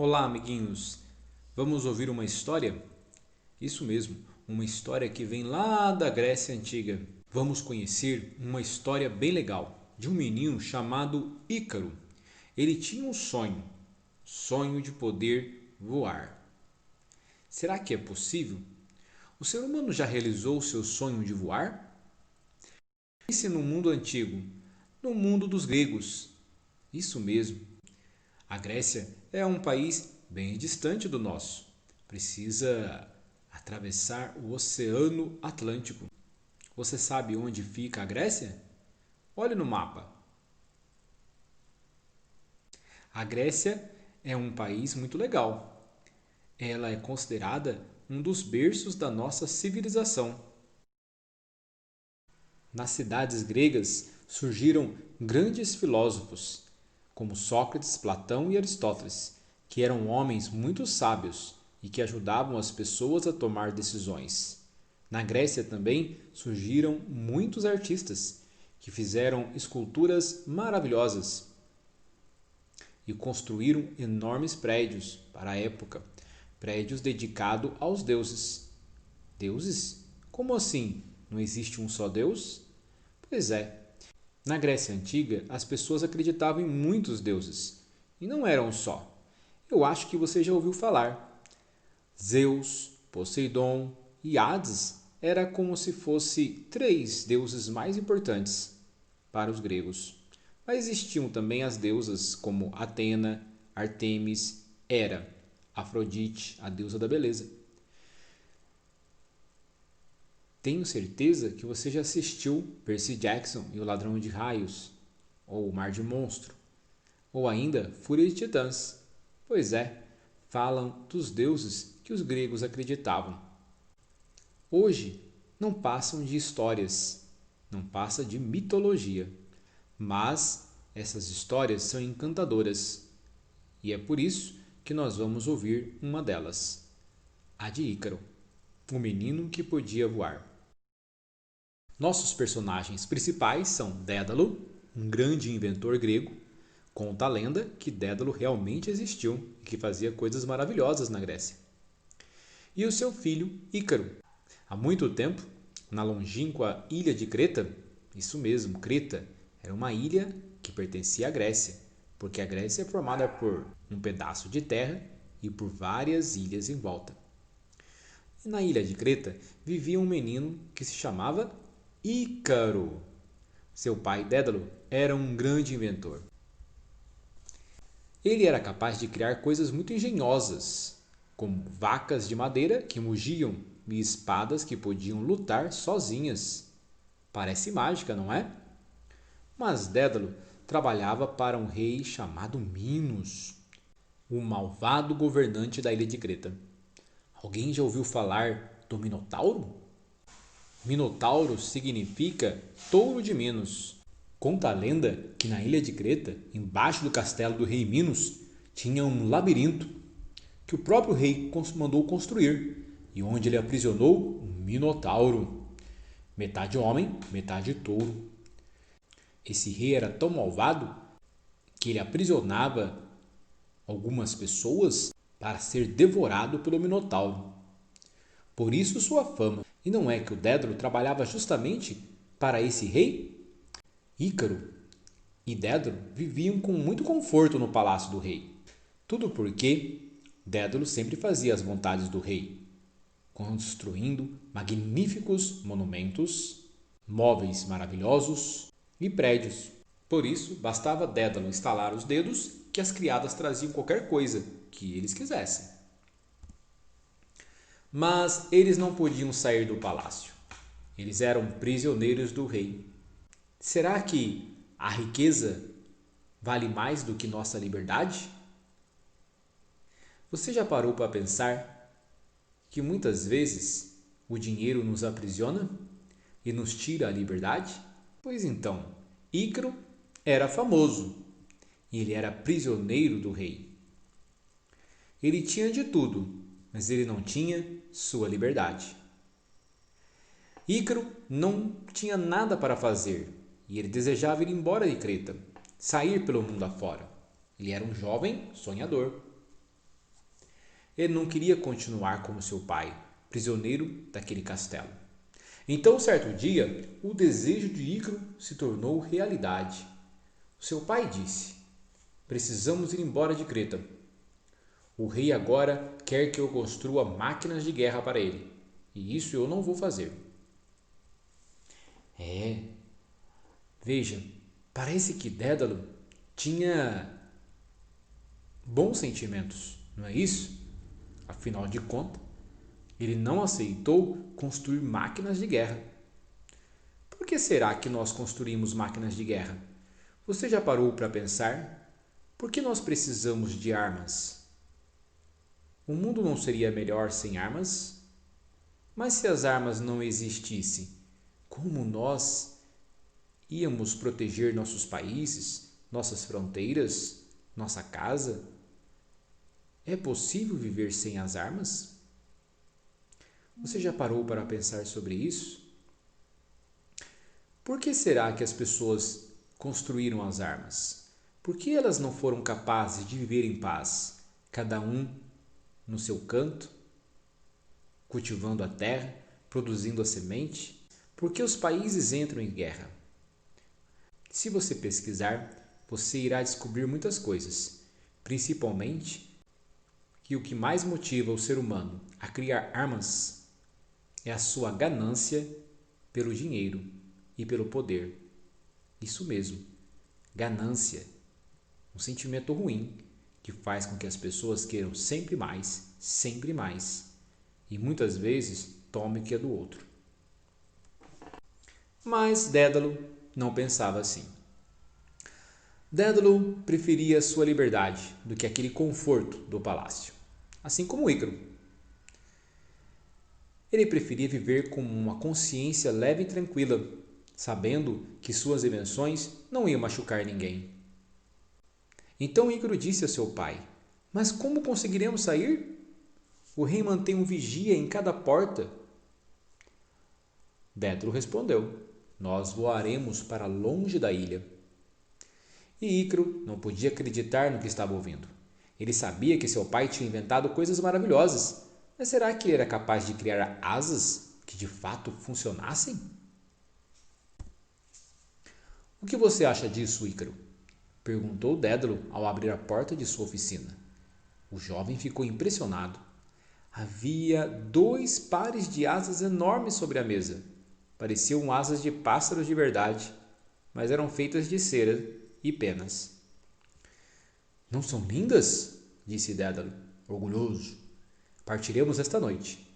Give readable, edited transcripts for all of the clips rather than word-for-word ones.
Olá, amiguinhos! Vamos ouvir uma história? Isso mesmo, uma história que vem lá da Grécia Antiga. Vamos conhecer uma história bem legal de um menino chamado Ícaro. Ele tinha um sonho de poder voar. Será que é possível? O ser humano já realizou o seu sonho de voar? Pense no mundo antigo, no mundo dos gregos. Isso mesmo, a Grécia é um país bem distante do nosso. Precisa atravessar o Oceano Atlântico. Você sabe onde fica a Grécia? Olhe no mapa. A Grécia é um país muito legal. Ela é considerada um dos berços da nossa civilização. Nas cidades gregas surgiram grandes filósofos, como Sócrates, Platão e Aristóteles, que eram homens muito sábios e que ajudavam as pessoas a tomar decisões. Na Grécia também surgiram muitos artistas que fizeram esculturas maravilhosas e construíram enormes prédios para a época, prédios dedicados aos deuses. Deuses? Como assim? Não existe um só Deus? Pois é. Na Grécia Antiga, as pessoas acreditavam em muitos deuses, e não eram só. Eu acho que você já ouviu falar. Zeus, Poseidon e Hades era como se fosse três deuses mais importantes para os gregos. Mas existiam também as deusas como Atena, Artemis, Hera, Afrodite, a deusa da beleza. Tenho certeza que você já assistiu Percy Jackson e o Ladrão de Raios, ou O Mar de Monstro, ou ainda Fúria de Titãs. Pois é, falam dos deuses que os gregos acreditavam. Hoje não passam de histórias, não passa de mitologia, mas essas histórias são encantadoras e é por isso que nós vamos ouvir uma delas, a de Ícaro, o menino que podia voar. Nossos personagens principais são Dédalo, um grande inventor grego. Conta a lenda que Dédalo realmente existiu e que fazia coisas maravilhosas na Grécia. E o seu filho Ícaro. Há muito tempo, na longínqua ilha de Creta, isso mesmo, Creta, era uma ilha que pertencia à Grécia, porque a Grécia é formada por um pedaço de terra e por várias ilhas em volta. E na ilha de Creta vivia um menino que se chamava Ícaro. Seu pai, Dédalo, era um grande inventor. Ele era capaz de criar coisas muito engenhosas, como vacas de madeira que mugiam e espadas que podiam lutar sozinhas. Parece mágica, não é? Mas Dédalo trabalhava para um rei chamado Minos, o malvado governante da ilha de Creta. Alguém já ouviu falar do Minotauro? Minotauro significa touro de Minos. Conta a lenda que na ilha de Creta, embaixo do castelo do rei Minos, tinha um labirinto que o próprio rei mandou construir e onde ele aprisionou um Minotauro, metade homem, metade touro. Esse rei era tão malvado que ele aprisionava algumas pessoas para ser devorado pelo Minotauro. Por isso sua fama. E não é que o Dédalo trabalhava justamente para esse rei? Ícaro e Dédalo viviam com muito conforto no palácio do rei. Tudo porque Dédalo sempre fazia as vontades do rei, construindo magníficos monumentos, móveis maravilhosos e prédios. Por isso, bastava Dédalo estalar os dedos que as criadas traziam qualquer coisa que eles quisessem. Mas eles não podiam sair do palácio. Eles eram prisioneiros do rei. Será que a riqueza vale mais do que nossa liberdade? Você já parou para pensar que muitas vezes o dinheiro nos aprisiona e nos tira a liberdade? Pois então, Ícaro era famoso e ele era prisioneiro do rei. Ele tinha de tudo, mas ele não tinha sua liberdade. Ícaro não tinha nada para fazer e ele desejava ir embora de Creta, sair pelo mundo afora. Ele era um jovem sonhador. Ele não queria continuar como seu pai, prisioneiro daquele castelo. Então, certo dia, o desejo de Ícaro se tornou realidade. O seu pai disse: precisamos ir embora de Creta. O rei agora quer que eu construa máquinas de guerra para ele, e isso eu não vou fazer. Veja, parece que Dédalo tinha bons sentimentos, não é isso? Afinal de contas, ele não aceitou construir máquinas de guerra. Por que será que nós construímos máquinas de guerra? Você já parou para pensar? Por que nós precisamos de armas? O mundo não seria melhor sem armas? Mas se as armas não existissem, como nós íamos proteger nossos países, nossas fronteiras, nossa casa? É possível viver sem as armas? Você já parou para pensar sobre isso? Por que será que as pessoas construíram as armas? Por que elas não foram capazes de viver em paz, cada um no seu canto, cultivando a terra, produzindo a semente? Por que os países entram em guerra? Se você pesquisar, você irá descobrir muitas coisas, principalmente que o que mais motiva o ser humano a criar armas é a sua ganância pelo dinheiro e pelo poder. Isso mesmo, ganância, um sentimento ruim que faz com que as pessoas queiram sempre mais e muitas vezes tome o que é do outro. Mas Dédalo não pensava assim. Dédalo preferia sua liberdade do que aquele conforto do palácio, assim como Ícaro. Ele preferia viver com uma consciência leve e tranquila, sabendo que suas invenções não iam machucar ninguém. Então Ícaro disse a seu pai: mas como conseguiremos sair? O rei mantém um vigia em cada porta. Dédalo respondeu: nós voaremos para longe da ilha. E Ícaro não podia acreditar no que estava ouvindo. Ele sabia que seu pai tinha inventado coisas maravilhosas, mas será que ele era capaz de criar asas que de fato funcionassem? O que você acha disso, Ícaro? Perguntou Dédalo ao abrir a porta de sua oficina. O jovem ficou impressionado. Havia 2 pares de asas enormes sobre a mesa. Pareciam asas de pássaros de verdade, mas eram feitas de cera e penas. Não são lindas? Disse Dédalo, orgulhoso. Partiremos esta noite.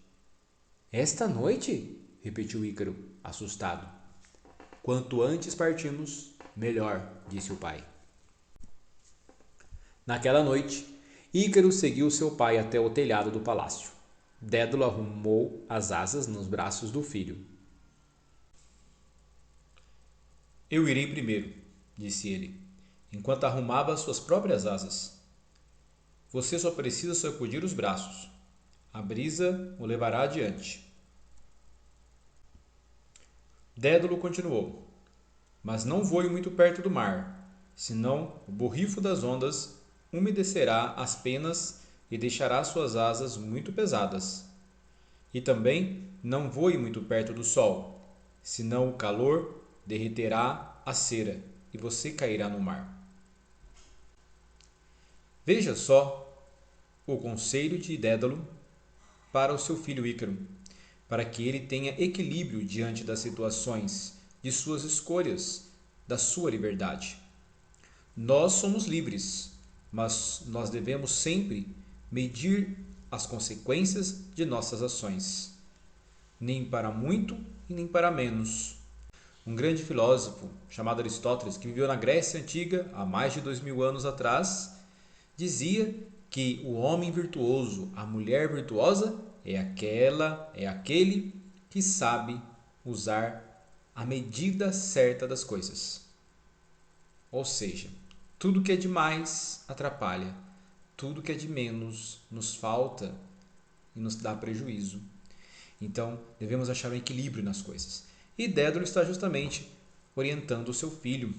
Esta noite? Repetiu Ícaro, assustado. Quanto antes partimos, melhor, disse o pai. Naquela noite, Ícaro seguiu seu pai até o telhado do palácio. Dédalo arrumou as asas nos braços do filho. Eu irei primeiro, disse ele, enquanto arrumava suas próprias asas. Você só precisa sacudir os braços. A brisa o levará adiante. Dédalo continuou. Mas não voe muito perto do mar, senão o borrifo das ondas umedecerá as penas e deixará suas asas muito pesadas. E também não voe muito perto do sol, senão o calor derreterá a cera e você cairá no mar. Veja só o conselho de Dédalo para o seu filho Ícaro, para que ele tenha equilíbrio diante das situações, de suas escolhas, da sua liberdade. Nós somos livres, mas nós devemos sempre medir as consequências de nossas ações, nem para muito e nem para menos. Um grande filósofo chamado Aristóteles, que viveu na Grécia Antiga há mais de 2000 anos atrás, dizia que o homem virtuoso, a mulher virtuosa, é aquele que sabe usar a medida certa das coisas. Ou seja, tudo que é demais atrapalha, tudo que é de menos nos falta e nos dá prejuízo. Então, devemos achar um equilíbrio nas coisas. E Dédalo está justamente orientando o seu filho.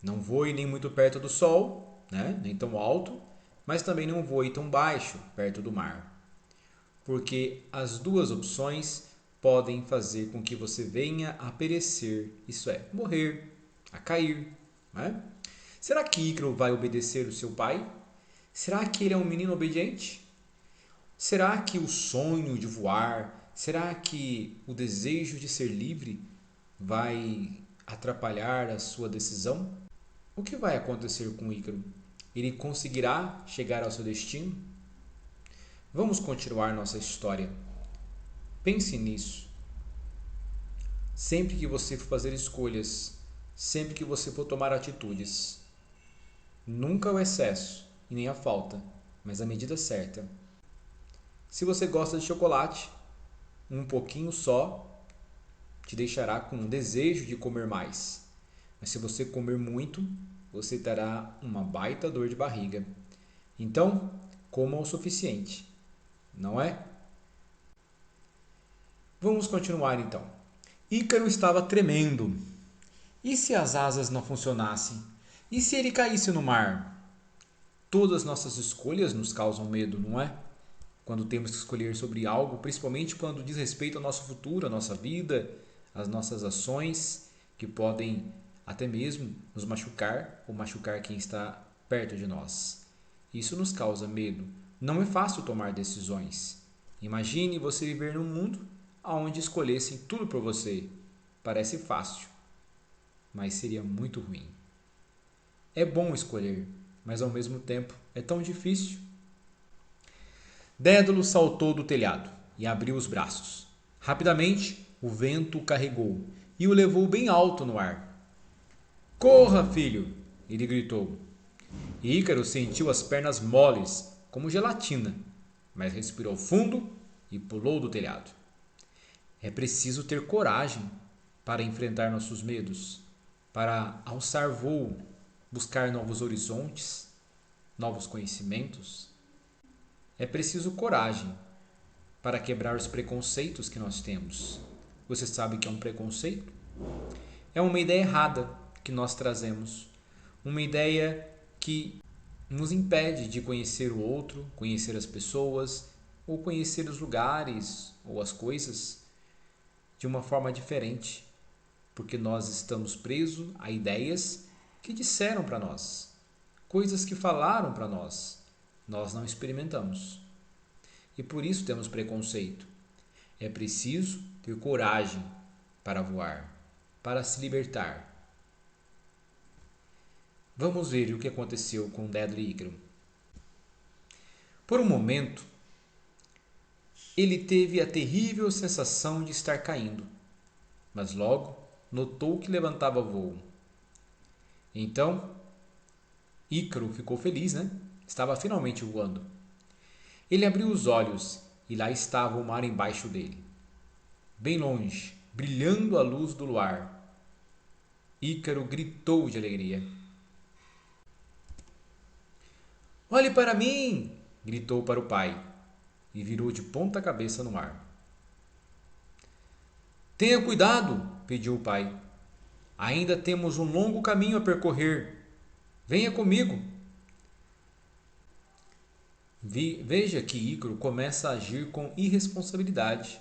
Não voe nem muito perto do sol, né? Nem tão alto, mas também não voe tão baixo, perto do mar. porque as duas opções podem fazer com que você venha a perecer, isso é, morrer, a cair. Né? Será que Ícaro vai obedecer o seu pai? Será que ele é um menino obediente? Será que o sonho de voar, será que o desejo de ser livre vai atrapalhar a sua decisão? O que vai acontecer com Ícaro? Ele conseguirá chegar ao seu destino? Vamos continuar nossa história. Pense nisso. Sempre que você for fazer escolhas, sempre que você for tomar atitudes, nunca o excesso e nem a falta, mas a medida certa. Se você gosta de chocolate, um pouquinho só te deixará com um desejo de comer mais. Mas se você comer muito, você terá uma baita dor de barriga. Então, coma o suficiente, não é? Vamos continuar então. Ícaro estava tremendo. E se as asas não funcionassem? E se ele caísse no mar? Todas nossas escolhas nos causam medo, não é? Quando temos que escolher sobre algo, principalmente quando diz respeito ao nosso futuro, à nossa vida, às nossas ações, que podem até mesmo nos machucar ou machucar quem está perto de nós. Isso nos causa medo. Não é fácil tomar decisões. Imagine você viver num mundo onde escolhessem tudo por você. Parece fácil, mas seria muito ruim. É bom escolher, mas ao mesmo tempo é tão difícil. Dédalo saltou do telhado e abriu os braços. Rapidamente, o vento o carregou e o levou bem alto no ar. Corra, filho! Ele gritou. Ícaro sentiu as pernas moles, como gelatina, mas respirou fundo e pulou do telhado. É preciso ter coragem para enfrentar nossos medos, para alçar voo, buscar novos horizontes, novos conhecimentos. É preciso coragem para quebrar os preconceitos que nós temos. Você sabe o que é um preconceito? É uma ideia errada que nós trazemos, uma ideia que nos impede de conhecer o outro, conhecer as pessoas, ou conhecer os lugares ou as coisas de uma forma diferente, porque nós estamos presos a ideias que disseram para nós, coisas que falaram para nós, nós não experimentamos. E por isso temos preconceito. É preciso ter coragem para voar, para se libertar. Vamos ver o que aconteceu com Dédalo e Ícaro. Por um momento, ele teve a terrível sensação de estar caindo, mas logo notou que levantava voo. Então, Ícaro ficou feliz, né? Estava finalmente voando. Ele abriu os olhos e lá estava o mar embaixo dele. Bem longe, brilhando a luz do luar. Ícaro gritou de alegria. Olhe para mim! Gritou para o pai e virou de ponta cabeça no mar. Tenha cuidado, pediu o pai. Ainda temos um longo caminho a percorrer. Venha comigo. Veja que Ícaro começa a agir com irresponsabilidade.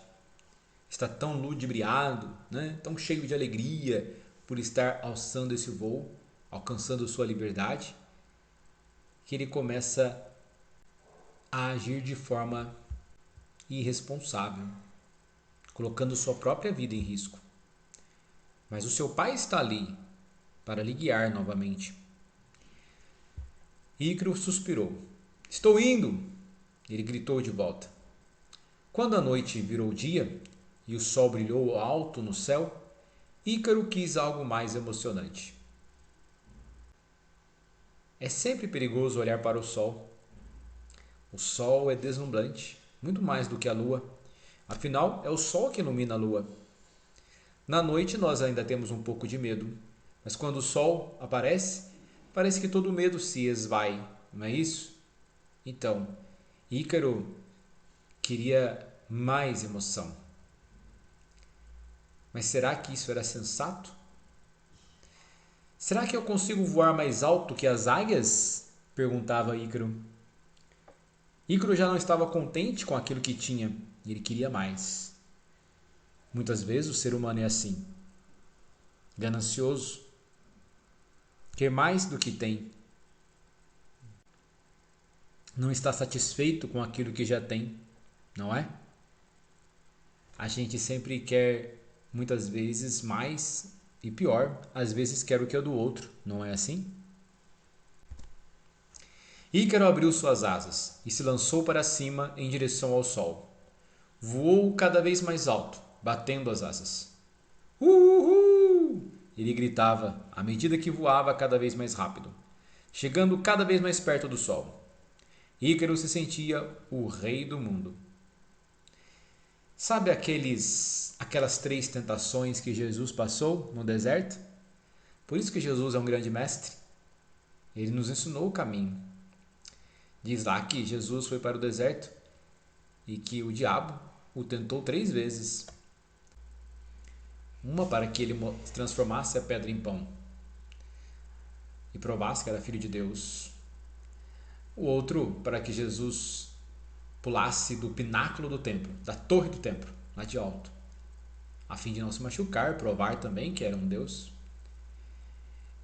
Está tão ludibriado, né? Tão cheio de alegria por estar alçando esse voo, alcançando sua liberdade, que ele começa a agir de forma irresponsável, colocando sua própria vida em risco. Mas o seu pai está ali para lhe guiar novamente. Ícaro suspirou. Estou indo! Ele gritou de volta. Quando a noite virou dia e o sol brilhou alto no céu, Ícaro quis algo mais emocionante. É sempre perigoso olhar para o sol. O sol é deslumbrante, muito mais do que a lua. Afinal, é o sol que ilumina a lua. Na noite nós ainda temos um pouco de medo, mas quando o sol aparece, parece que todo o medo se esvai, não é isso? Então, Ícaro queria mais emoção. Mas será que isso era sensato? Será que eu consigo voar mais alto que as águias? Perguntava Ícaro. Ícaro já não estava contente com aquilo que tinha e ele queria mais. Muitas vezes o ser humano é assim, ganancioso, quer mais do que tem, não está satisfeito com aquilo que já tem, não é? A gente sempre quer, muitas vezes, mais e pior, às vezes quer o que é do outro, não é assim? Ícaro abriu suas asas e se lançou para cima em direção ao sol. Voou cada vez mais alto, batendo as asas. Uhul! Ele gritava à medida que voava cada vez mais rápido, chegando cada vez mais perto do sol. Ícaro se sentia o rei do mundo. Sabe aquelas 3 tentações que Jesus passou no deserto? Por isso que Jesus é um grande mestre. Ele nos ensinou o caminho. Diz lá que Jesus foi para o deserto e que o diabo o tentou 3 vezes. Uma para que ele transformasse a pedra em pão e provasse que era filho de Deus. O outro para que Jesus pulasse do pináculo do templo, da torre do templo, lá de alto, a fim de não se machucar, provar também que era um Deus.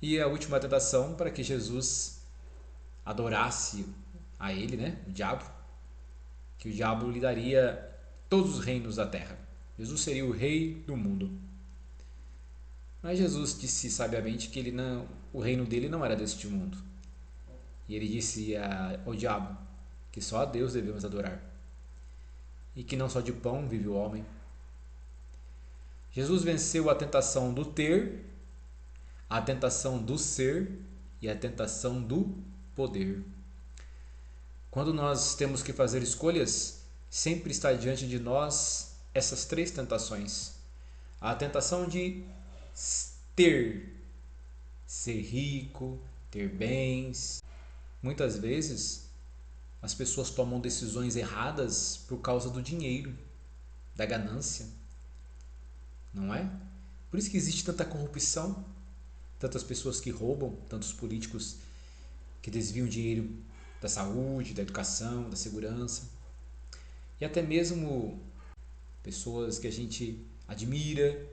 E a última tentação para que Jesus adorasse a ele, né, o diabo, que o diabo lhe daria todos os reinos da terra. Jesus seria o rei do mundo. Mas Jesus disse sabiamente que o reino dele não era deste mundo. E ele disse ao diabo que só a Deus devemos adorar. E que não só de pão vive o homem. Jesus venceu a tentação do ter, a tentação do ser e a tentação do poder. Quando nós temos que fazer escolhas, sempre está diante de nós essas 3 tentações. A tentação de ter, ser rico, ter bens. Muitas vezes as pessoas tomam decisões erradas por causa do dinheiro, da ganância, não é? Por isso que existe tanta corrupção, tantas pessoas que roubam, tantos políticos que desviam dinheiro da saúde, da educação, da segurança. E até mesmo pessoas que a gente admira,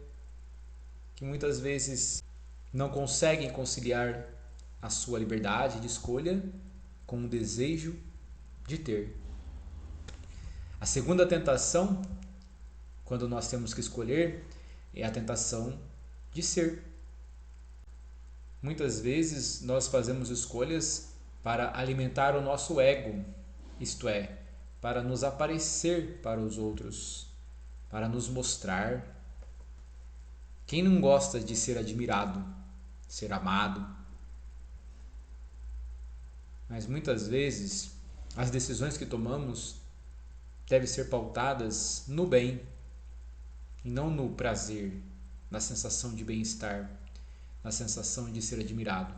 que muitas vezes não conseguem conciliar a sua liberdade de escolha com o desejo de ter. A segunda tentação, quando nós temos que escolher, é a tentação de ser. Muitas vezes nós fazemos escolhas para alimentar o nosso ego, isto é, para nos aparecer para os outros, para nos mostrar. Quem não gosta de ser admirado, ser amado? Mas muitas vezes as decisões que tomamos devem ser pautadas no bem e não no prazer, na sensação de bem-estar, na sensação de ser admirado,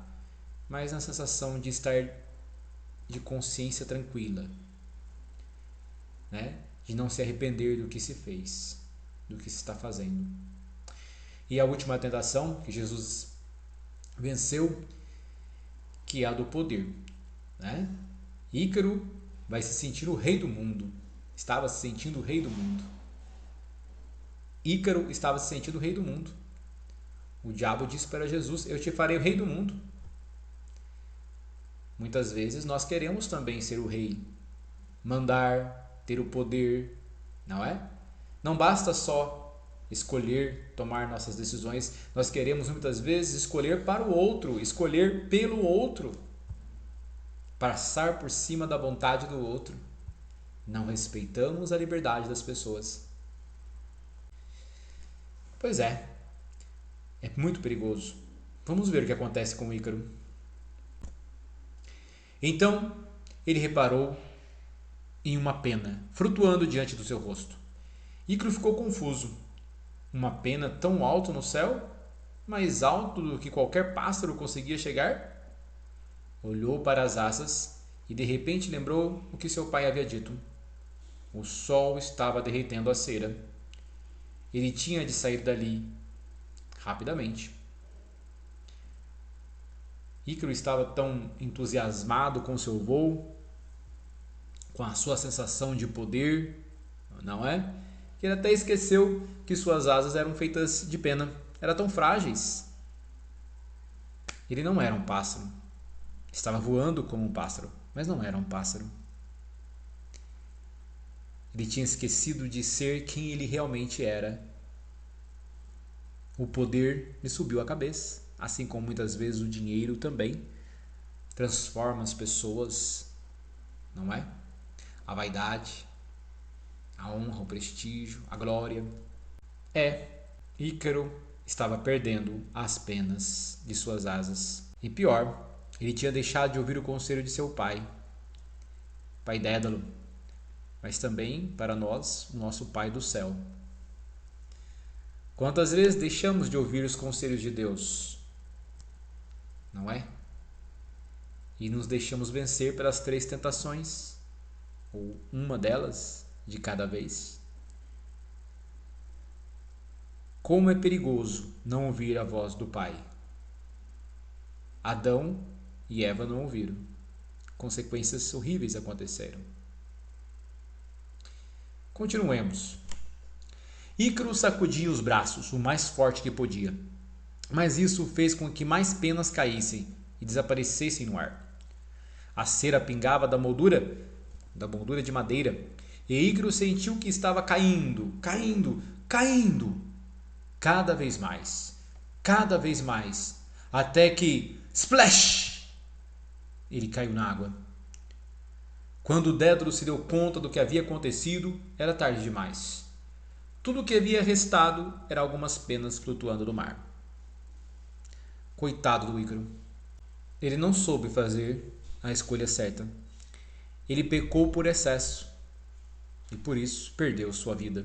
mas na sensação de estar de consciência tranquila, né? De não se arrepender do que se fez, do que se está fazendo. E a última tentação que Jesus venceu, que é a do poder, né? Ícaro vai se sentir o rei do mundo. Estava se sentindo o rei do mundo. Ícaro estava se sentindo o rei do mundo. O diabo disse para Jesus: eu te farei o rei do mundo. Muitas vezes nós queremos também ser o rei, mandar, ter o poder, não é? Não basta só escolher, tomar nossas decisões, nós queremos muitas vezes escolher para o outro, escolher pelo outro, passar por cima da vontade do outro. Não respeitamos a liberdade das pessoas. Pois é muito perigoso. Vamos ver o que acontece com Ícaro. Então ele reparou em uma pena flutuando diante do seu rosto. Ícaro ficou confuso. Uma pena tão alto no céu? Mais alto do que qualquer pássaro conseguia chegar? Olhou para as asas e de repente lembrou o que seu pai havia dito. O sol estava derretendo a cera. Ele tinha de sair dali rapidamente. Ícaro estava tão entusiasmado com seu voo com a sua sensação de poder, não é? Que ele até esqueceu que suas asas eram feitas de pena, eram tão frágeis. Ele não era um pássaro. Estava voando como um pássaro, mas não era um pássaro. Ele tinha esquecido de ser quem ele realmente era. O poder lhe subiu à cabeça, assim como muitas vezes o dinheiro também transforma as pessoas, não é? A vaidade, a honra, o prestígio, a glória. Ícaro estava perdendo as penas de suas asas. E pior, ele tinha deixado de ouvir o conselho de seu pai Dédalo, mas também para nós, o nosso Pai do céu. Quantas vezes deixamos de ouvir os conselhos de Deus? Não é? E nos deixamos vencer pelas 3 tentações, ou uma delas de cada vez. Como é perigoso não ouvir a voz do Pai. Adão e Eva não ouviram. Consequências horríveis aconteceram. Continuemos. Ícaro sacudia os braços o mais forte que podia, mas isso fez com que mais penas caíssem e desaparecessem no ar. A cera pingava da moldura de madeira, e Ícaro sentiu que estava caindo, cada vez mais, até que, splash! Ele caiu na água. Quando Dédalo se deu conta do que havia acontecido, era tarde demais. Tudo o que havia restado era algumas penas flutuando no mar. Coitado do Ícaro. Ele não soube fazer a escolha certa. Ele pecou por excesso e por isso perdeu sua vida.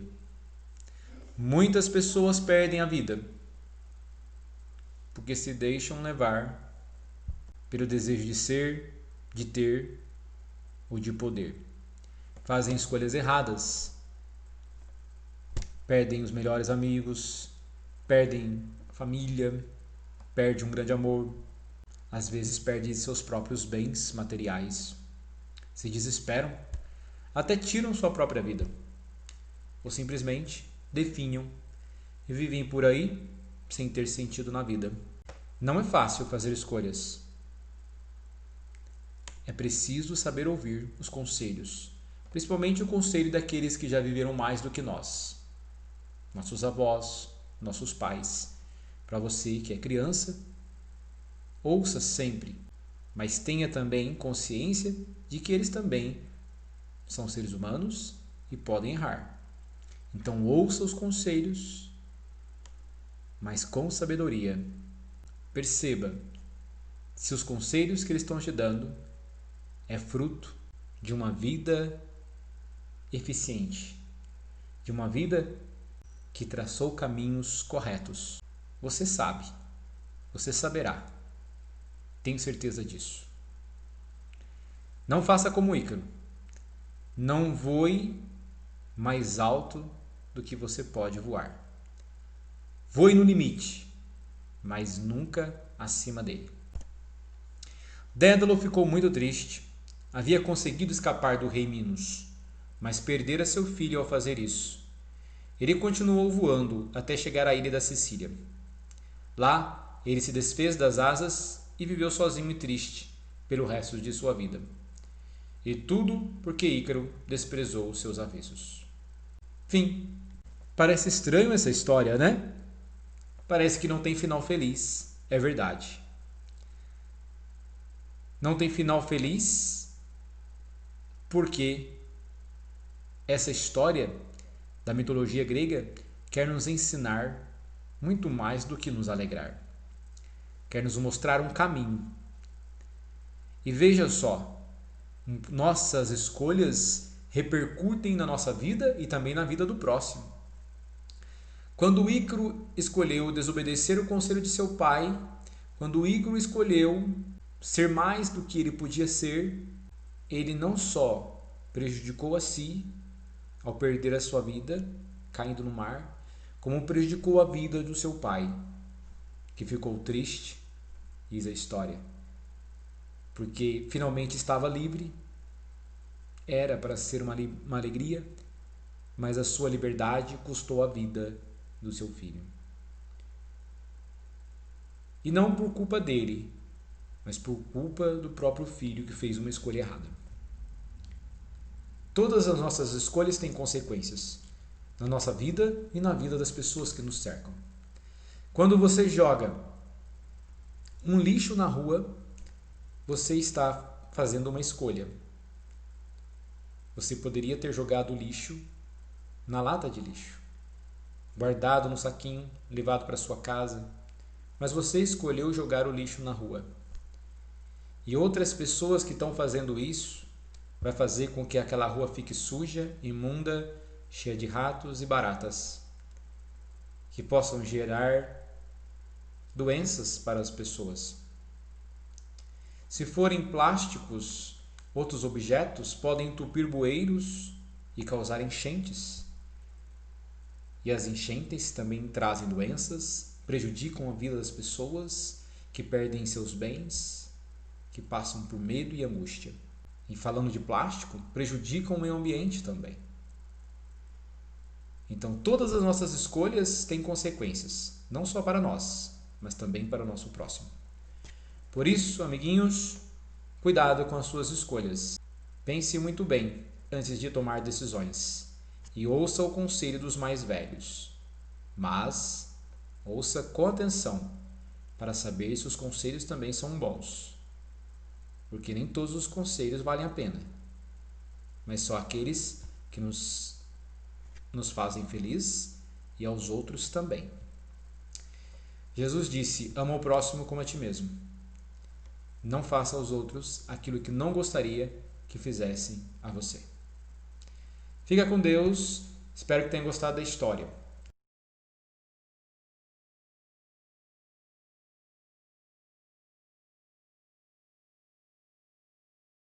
Muitas pessoas perdem a vida porque se deixam levar pelo desejo de ser, de ter ou de poder. Fazem escolhas erradas, perdem os melhores amigos, perdem a família, perdem um grande amor, às vezes perdem seus próprios bens materiais, se desesperam, até tiram sua própria vida, ou simplesmente definham e vivem por aí sem ter sentido na vida. Não é fácil fazer escolhas. É preciso saber ouvir os conselhos, principalmente o conselho daqueles que já viveram mais do que nós, nossos avós, nossos pais. Para você que é criança, ouça sempre, mas tenha também consciência de que eles também são seres humanos e podem errar. Então ouça os conselhos, mas com sabedoria. Perceba se os conselhos que eles estão te dando é fruto de uma vida eficiente, de uma vida que traçou caminhos corretos. Você sabe, você saberá. Tenho certeza disso. Não faça como Ícaro. Não voe mais alto do que você pode voar. Voe no limite, mas nunca acima dele. Dédalo ficou muito triste. Havia conseguido escapar do rei Minos, mas perdera seu filho ao fazer isso. Ele continuou voando até chegar à ilha da Sicília. Lá, ele se desfez das asas e viveu sozinho e triste pelo resto de sua vida. E tudo porque Ícaro desprezou seus avisos. Fim. Parece estranho essa história, né? Parece que não tem final feliz. É verdade. Não tem final feliz porque essa história da mitologia grega quer nos ensinar muito mais do que nos alegrar. Quer nos mostrar um caminho. E veja só, nossas escolhas repercutem na nossa vida e também na vida do próximo. Quando Ícaro escolheu desobedecer o conselho de seu pai, quando Ícaro escolheu ser mais do que ele podia ser, ele não só prejudicou a si ao perder a sua vida, caindo no mar, como prejudicou a vida do seu pai, que ficou triste, diz a história, porque finalmente estava livre, Era para ser uma alegria, mas a sua liberdade custou a vida do seu filho. E não por culpa dele, mas por culpa do próprio filho que fez uma escolha errada. Todas as nossas escolhas têm consequências na nossa vida e na vida das pessoas que nos cercam. Quando você joga um lixo na rua, você está fazendo uma escolha. Você poderia ter jogado o lixo na lata de lixo, guardado no saquinho, levado para sua casa, mas você escolheu jogar o lixo na rua. E outras pessoas que estão fazendo isso vai fazer com que aquela rua fique suja, imunda, cheia de ratos e baratas, que possam gerar doenças para as pessoas. Se forem plásticos, outros objetos podem entupir bueiros e causar enchentes. E as enchentes também trazem doenças, prejudicam a vida das pessoas, que perdem seus bens, que passam por medo e angústia. E falando de plástico, prejudicam o meio ambiente também. Então, todas as nossas escolhas têm consequências, não só para nós, mas também para o nosso próximo. Por isso, amiguinhos, cuidado com as suas escolhas. Pense muito bem antes de tomar decisões e ouça o conselho dos mais velhos. Mas ouça com atenção para saber se os conselhos também são bons. Porque nem todos os conselhos valem a pena, mas só aqueles que nos fazem feliz e aos outros também. Jesus disse: ama o próximo como a ti mesmo. Não faça aos outros aquilo que não gostaria que fizessem a você. Fica com Deus, espero que tenha gostado da história.